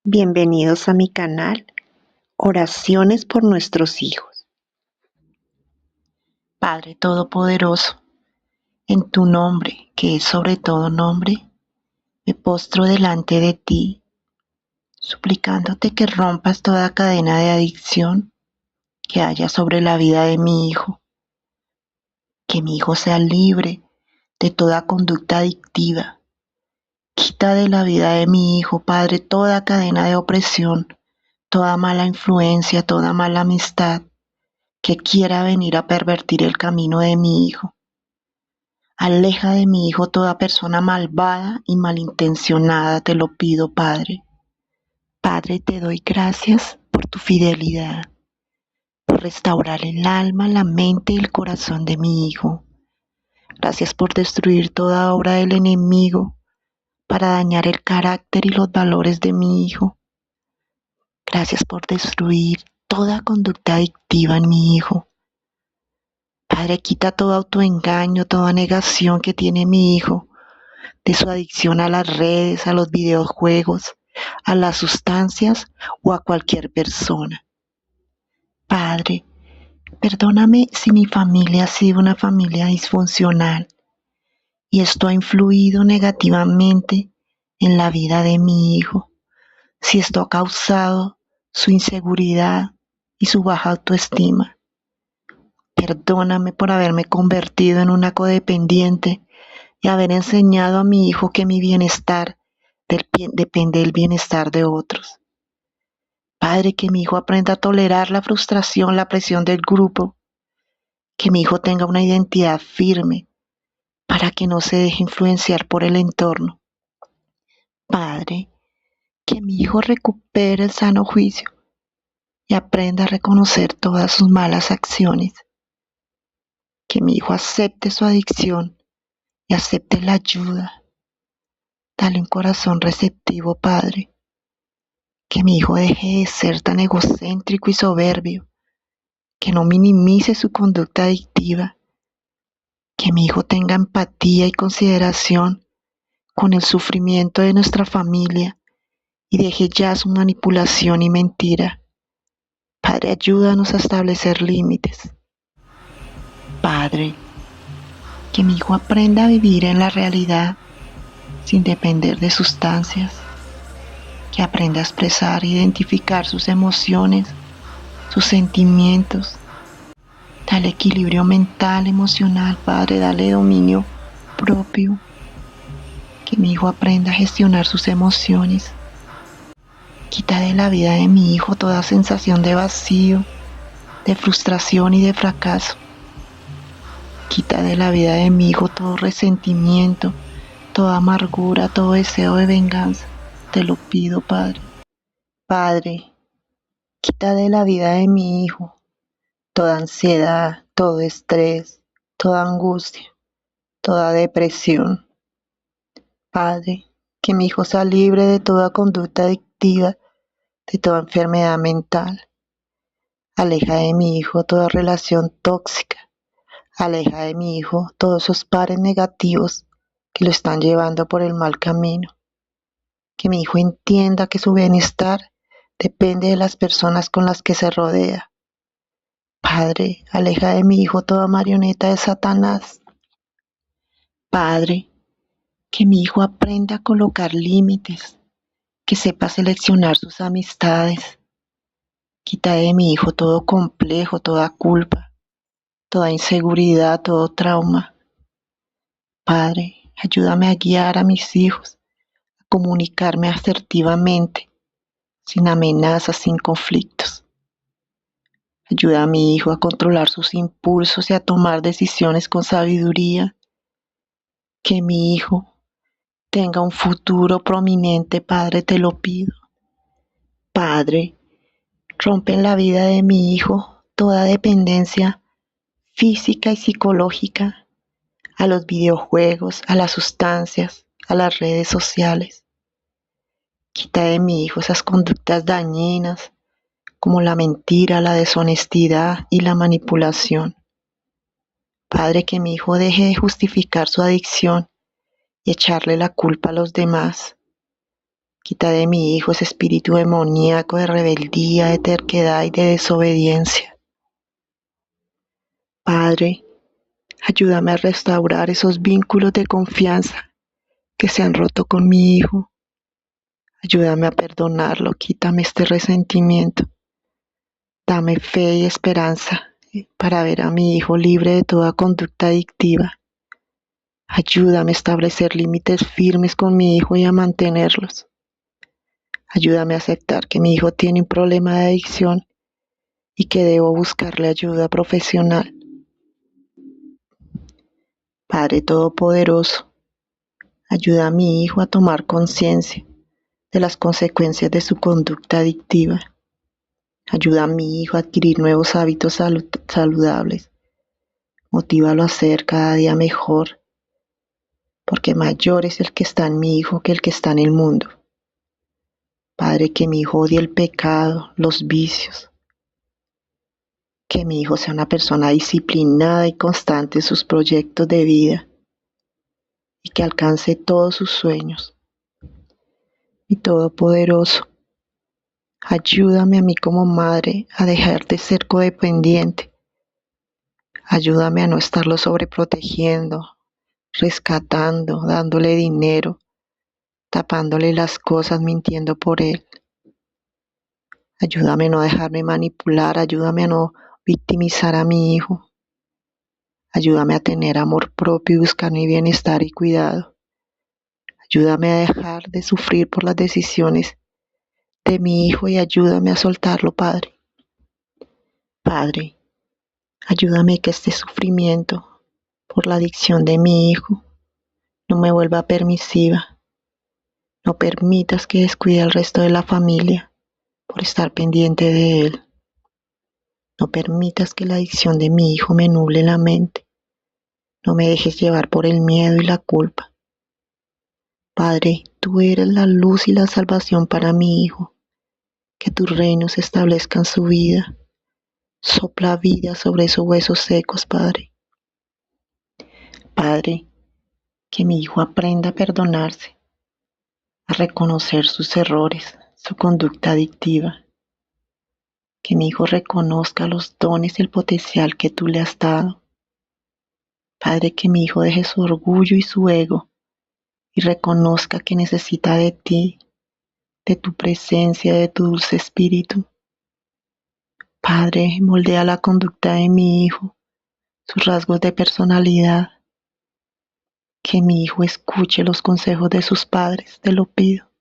Bienvenidos a mi canal, Oraciones por nuestros hijos. Padre Todopoderoso, en tu nombre, que es sobre todo nombre, me postro delante de ti, suplicándote que rompas toda cadena de adicción que haya sobre la vida de mi hijo, que mi hijo sea libre de toda conducta adictiva. Quita de la vida de mi hijo, Padre, toda cadena de opresión, toda mala influencia, toda mala amistad que quiera venir a pervertir el camino de mi hijo. Aleja de mi hijo toda persona malvada y malintencionada, te lo pido, Padre. Padre, te doy gracias por tu fidelidad, por restaurar el alma, la mente y el corazón de mi hijo. Gracias por destruir toda obra del enemigo para dañar el carácter y los valores de mi hijo. Gracias por destruir toda conducta adictiva en mi hijo. Padre, quita todo autoengaño, toda negación que tiene mi hijo de su adicción a las redes, a los videojuegos, a las sustancias o a cualquier persona. Padre, perdóname si mi familia ha sido una familia disfuncional y esto ha influido negativamente en la vida de mi hijo, si esto ha causado su inseguridad y su baja autoestima. Perdóname por haberme convertido en una codependiente y haber enseñado a mi hijo que mi bienestar depende del bienestar de otros. Padre, que mi hijo aprenda a tolerar la frustración, la presión del grupo, que mi hijo tenga una identidad firme para que no se deje influenciar por el entorno. Padre, que mi hijo recupere el sano juicio y aprenda a reconocer todas sus malas acciones. Que mi hijo acepte su adicción y acepte la ayuda. Dale un corazón receptivo, Padre. Que mi hijo deje de ser tan egocéntrico y soberbio, que no minimice su conducta adictiva, que mi hijo tenga empatía y consideración con el sufrimiento de nuestra familia y deje ya su manipulación y mentira. Padre, ayúdanos a establecer límites. Padre, que mi hijo aprenda a vivir en la realidad sin depender de sustancias, que aprenda a expresar e identificar sus emociones, sus sentimientos. Dale equilibrio mental, emocional, Padre, dale dominio propio. Que mi hijo aprenda a gestionar sus emociones. Quita de la vida de mi hijo toda sensación de vacío, de frustración y de fracaso. Quita de la vida de mi hijo todo resentimiento, toda amargura, todo deseo de venganza. Te lo pido, Padre. Padre, quita de la vida de mi hijo toda ansiedad, todo estrés, toda angustia, toda depresión. Padre, que mi hijo sea libre de toda conducta adictiva, de toda enfermedad mental. Aleja de mi hijo toda relación tóxica. Aleja de mi hijo todos esos pares negativos que lo están llevando por el mal camino. Que mi hijo entienda que su bienestar depende de las personas con las que se rodea. Padre, aleja de mi hijo toda marioneta de Satanás. Padre, que mi hijo aprenda a colocar límites, que sepa seleccionar sus amistades. Quita de mi hijo todo complejo, toda culpa, toda inseguridad, todo trauma. Padre, ayúdame a guiar a mis hijos, a comunicarme asertivamente, sin amenazas, sin conflictos. Ayuda a mi hijo a controlar sus impulsos y a tomar decisiones con sabiduría. Que mi hijo tenga un futuro prominente, Padre, te lo pido. Padre, rompe en la vida de mi hijo toda dependencia física y psicológica a los videojuegos, a las sustancias, a las redes sociales. Quita de mi hijo esas conductas dañinas como la mentira, la deshonestidad y la manipulación. Padre, que mi hijo deje de justificar su adicción y echarle la culpa a los demás. Quita de mi hijo ese espíritu demoníaco de rebeldía, de terquedad y de desobediencia. Padre, ayúdame a restaurar esos vínculos de confianza que se han roto con mi hijo. Ayúdame a perdonarlo, quítame este resentimiento. Dame fe y esperanza para ver a mi hijo libre de toda conducta adictiva. Ayúdame a establecer límites firmes con mi hijo y a mantenerlos. Ayúdame a aceptar que mi hijo tiene un problema de adicción y que debo buscarle ayuda profesional. Padre Todopoderoso, ayuda a mi hijo a tomar conciencia de las consecuencias de su conducta adictiva. Ayuda a mi hijo a adquirir nuevos hábitos saludables. Motívalo a ser cada día mejor, porque mayor es el que está en mi hijo que el que está en el mundo. Padre, que mi hijo odie el pecado, los vicios. Que mi hijo sea una persona disciplinada y constante en sus proyectos de vida y que alcance todos sus sueños. Mi Todopoderoso, ayúdame a mí como madre a dejar de ser codependiente. Ayúdame a no estarlo sobreprotegiendo, rescatando, dándole dinero, tapándole las cosas, mintiendo por él. Ayúdame a no dejarme manipular, ayúdame a no victimizar a mi hijo. Ayúdame a tener amor propio y buscar mi bienestar y cuidado. Ayúdame a dejar de sufrir por las decisiones de mi hijo y ayúdame a soltarlo, Padre. Padre, ayúdame que este sufrimiento por la adicción de mi hijo no me vuelva permisiva. No permitas que descuide al resto de la familia por estar pendiente de él. No permitas que la adicción de mi hijo me nuble la mente. No me dejes llevar por el miedo y la culpa. Padre, tú eres la luz y la salvación para mi hijo. Que tu reino se establezca en su vida. Sopla vida sobre esos huesos secos, Padre. Padre, que mi hijo aprenda a perdonarse, a reconocer sus errores, su conducta adictiva. Que mi hijo reconozca los dones y el potencial que tú le has dado. Padre, que mi hijo deje su orgullo y su ego y reconozca que necesita de ti, de tu presencia, de tu dulce espíritu. Padre, moldea la conducta de mi hijo, sus rasgos de personalidad. Que mi hijo escuche los consejos de sus padres, te lo pido.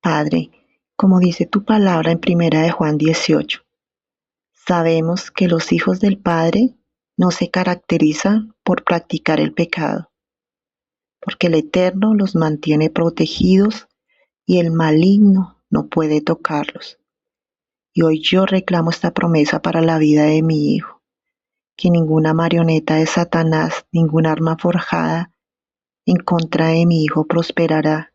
Padre, como dice tu palabra en 1 de Juan 18, sabemos que los hijos del Padre no se caracterizan por practicar el pecado, porque el Eterno los mantiene protegidos y el maligno no puede tocarlos. Y hoy yo reclamo esta promesa para la vida de mi hijo, que ninguna marioneta de Satanás, ninguna arma forjada en contra de mi hijo prosperará,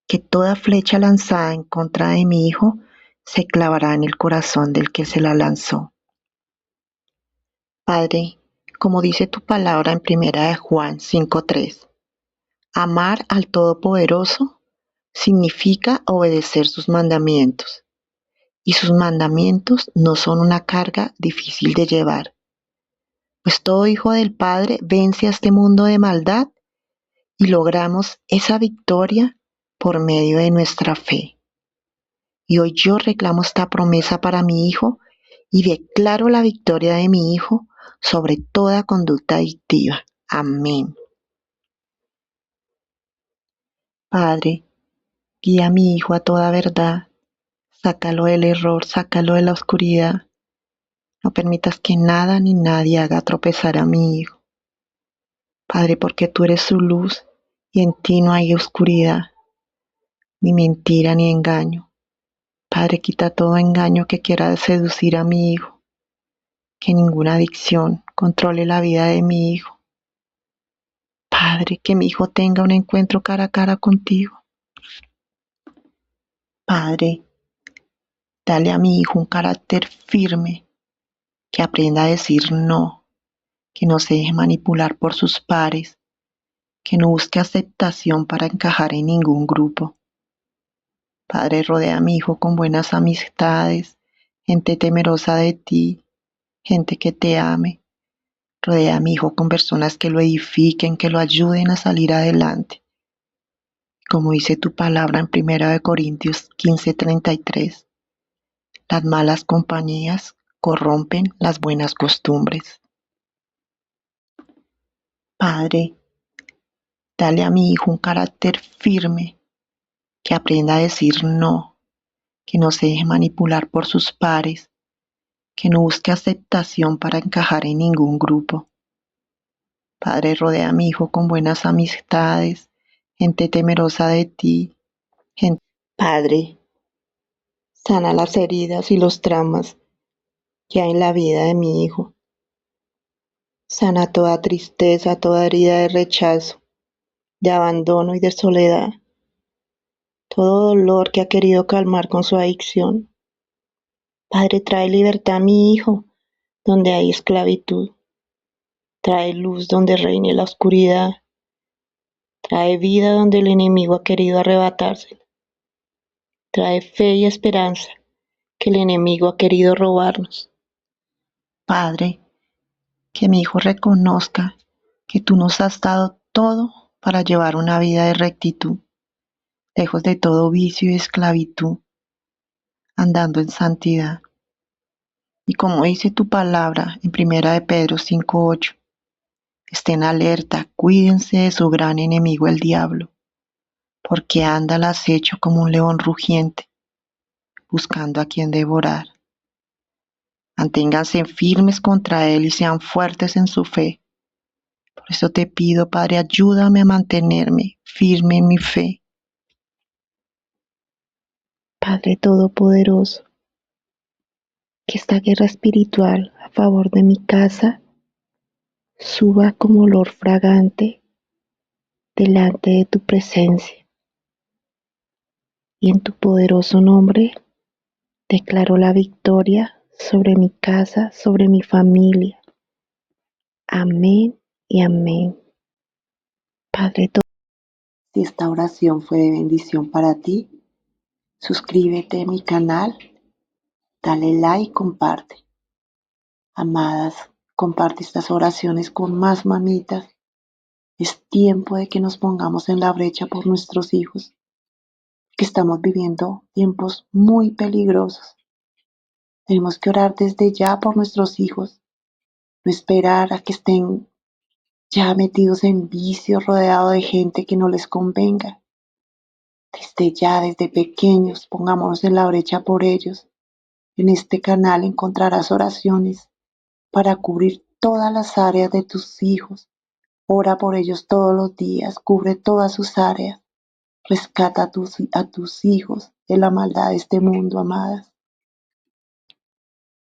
que toda flecha lanzada en contra de mi hijo se clavará en el corazón del que se la lanzó. Padre, como dice tu palabra en 1 de Juan 5:3, amar al Todopoderoso significa obedecer sus mandamientos, y sus mandamientos no son una carga difícil de llevar, pues todo hijo del Padre vence a este mundo de maldad y logramos esa victoria por medio de nuestra fe. Y hoy yo reclamo esta promesa para mi hijo y declaro la victoria de mi hijo sobre toda conducta adictiva. Amén. Padre, guía a mi hijo a toda verdad. Sácalo del error, sácalo de la oscuridad. No permitas que nada ni nadie haga tropezar a mi hijo. Padre, porque tú eres su luz y en ti no hay oscuridad, ni mentira ni engaño. Padre, quita todo engaño que quiera seducir a mi hijo. Que ninguna adicción controle la vida de mi hijo. Padre, que mi hijo tenga un encuentro cara a cara contigo. Padre, dale a mi hijo un carácter firme, que aprenda a decir no, que no se deje manipular por sus pares, que no busque aceptación para encajar en ningún grupo. Padre, rodea a mi hijo con buenas amistades, gente temerosa de ti, gente que te ame. Rodea a mi hijo con personas que lo edifiquen, que lo ayuden a salir adelante. Como dice tu palabra en 1 Corintios 15:33, las malas compañías corrompen las buenas costumbres. Padre, dale a mi hijo un carácter firme, que aprenda a decir no, que no se deje manipular por sus pares, que no busque aceptación para encajar en ningún grupo. Padre, rodea a mi hijo con buenas amistades, gente temerosa de ti, gente. Padre, sana las heridas y los traumas que hay en la vida de mi hijo. Sana toda tristeza, toda herida de rechazo, de abandono y de soledad. Todo dolor que ha querido calmar con su adicción. Padre, trae libertad a mi hijo donde hay esclavitud. Trae luz donde reine la oscuridad. Trae vida donde el enemigo ha querido arrebatársela. Trae fe y esperanza que el enemigo ha querido robarnos. Padre, que mi hijo reconozca que tú nos has dado todo para llevar una vida de rectitud, lejos de todo vicio y esclavitud, andando en santidad. Y como dice tu palabra en 1 Pedro 5:8, estén alerta, cuídense de su gran enemigo el diablo, porque anda al acecho como un león rugiente, buscando a quien devorar. Manténganse firmes contra él y sean fuertes en su fe. Por eso te pido, Padre, ayúdame a mantenerme firme en mi fe. Padre Todopoderoso, que esta guerra espiritual a favor de mi casa suba como olor fragante delante de tu presencia. Y en tu poderoso nombre declaro la victoria sobre mi casa, sobre mi familia. Amén y amén. Padre Todopoderoso, si esta oración fue de bendición para ti, suscríbete a mi canal, dale like y comparte. Amadas, comparte estas oraciones con más mamitas. Es tiempo de que nos pongamos en la brecha por nuestros hijos, que estamos viviendo tiempos muy peligrosos. Tenemos que orar desde ya por nuestros hijos, no esperar a que estén ya metidos en vicios, rodeados de gente que no les convenga. Desde ya, desde pequeños, pongámonos en la brecha por ellos. En este canal encontrarás oraciones para cubrir todas las áreas de tus hijos. Ora por ellos todos los días, cubre todas sus áreas. Rescata a tus hijos de la maldad de este mundo, amadas.